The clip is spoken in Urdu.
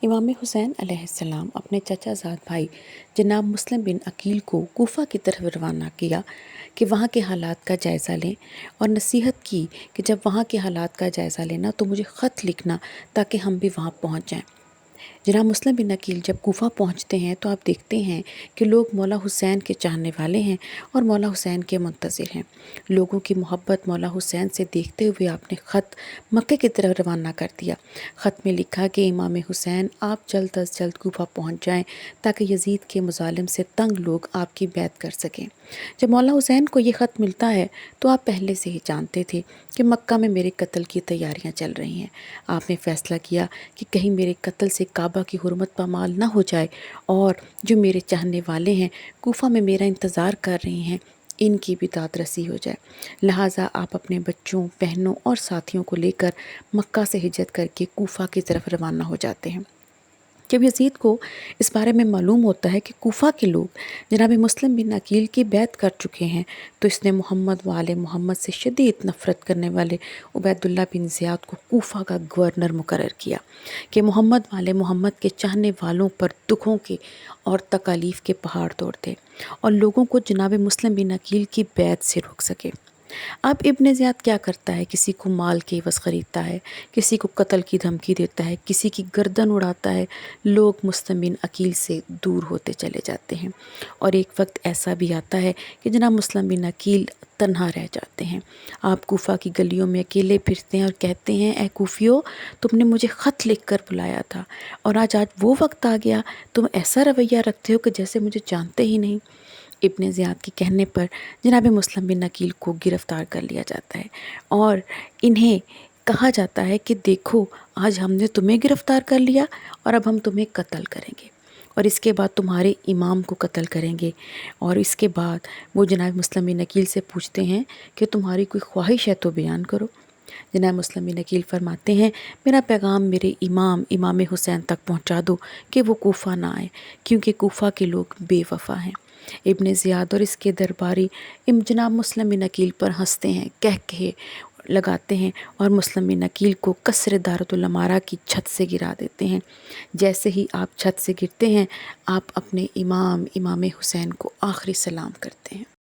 امام حسین علیہ السلام اپنے چچا زاد بھائی جناب مسلم بن عقیل کو کوفہ کی طرف روانہ کیا کہ وہاں کے حالات کا جائزہ لیں، اور نصیحت کی کہ جب وہاں کے حالات کا جائزہ لینا تو مجھے خط لکھنا تاکہ ہم بھی وہاں پہنچ جائیں۔ جناب مسلم بن عقیل جب کوفہ پہنچتے ہیں تو آپ دیکھتے ہیں کہ لوگ مولا حسین کے چاہنے والے ہیں اور مولا حسین کے منتظر ہیں۔ لوگوں کی محبت مولا حسین سے دیکھتے ہوئے آپ نے خط مکے کی طرف روانہ کر دیا۔ خط میں لکھا کہ امام حسین آپ جلد از جلد کوفہ پہنچ جائیں تاکہ یزید کے مظالم سے تنگ لوگ آپ کی بیعت کر سکیں۔ جب مولا حسین کو یہ خط ملتا ہے تو آپ پہلے سے ہی جانتے تھے کہ مکہ میں میرے قتل کی تیاریاں چل رہی ہیں۔ آپ نے فیصلہ کیا کہ کہیں میرے قتل سے کعبہ کی حرمت پامال نہ ہو جائے، اور جو میرے چاہنے والے ہیں کوفہ میں میرا انتظار کر رہے ہیں ان کی بھی داد رسی ہو جائے۔ لہٰذا آپ اپنے بچوں، بہنوں اور ساتھیوں کو لے کر مکہ سے ہجرت کر کے کوفہ کی طرف روانہ ہو جاتے ہیں۔ جب یزید کو اس بارے میں معلوم ہوتا ہے کہ کوفہ کے لوگ جناب مسلم بن عقیل کی بیعت کر چکے ہیں تو اس نے محمد و آل محمد سے شدید نفرت کرنے والے عبید اللہ بن زیاد کو کوفہ کا گورنر مقرر کیا کہ محمد و آل محمد کے چاہنے والوں پر دکھوں کے اور تکالیف کے پہاڑ توڑ دے اور لوگوں کو جناب مسلم بن عقیل کی بیعت سے روک سکے۔ اب ابن زیاد کیا کرتا ہے؟ کسی کو مال کے عوض خریدتا ہے، کسی کو قتل کی دھمکی دیتا ہے، کسی کی گردن اڑاتا ہے۔ لوگ مسلم بن عقیل سے دور ہوتے چلے جاتے ہیں، اور ایک وقت ایسا بھی آتا ہے کہ جناب مسلم بن عقیل تنہا رہ جاتے ہیں۔ آپ کوفہ کی گلیوں میں اکیلے پھرتے ہیں اور کہتے ہیں، اے کوفیو، تم نے مجھے خط لکھ کر بلایا تھا اور آج وہ وقت آ گیا، تم ایسا رویہ رکھتے ہو کہ جیسے مجھے جانتے ہی نہیں۔ ابن زیاد کے کہنے پر جناب مسلم بن عقیل کو گرفتار کر لیا جاتا ہے اور انہیں کہا جاتا ہے کہ دیکھو، آج ہم نے تمہیں گرفتار کر لیا اور اب ہم تمہیں قتل کریں گے، اور اس کے بعد تمہارے امام کو قتل کریں گے۔ اور اس کے بعد وہ جناب مسلم بن عقیل سے پوچھتے ہیں کہ تمہاری کوئی خواہش ہے تو بیان کرو۔ جناب مسلم بن عقیل فرماتے ہیں، میرا پیغام میرے امام حسین تک پہنچا دو کہ وہ کوفہ نہ آئے، کیونکہ کوفہ کے لوگ بے وفا ہیں۔ ابن زیاد اور اس کے درباری جناب مسلم بن عقیل پر ہنستے ہیں، کہے لگاتے ہیں اور مسلم بن عقیل کو قصر دارۃ الامارہ کی چھت سے گرا دیتے ہیں۔ جیسے ہی آپ چھت سے گرتے ہیں، آپ اپنے امام حسین کو آخری سلام کرتے ہیں۔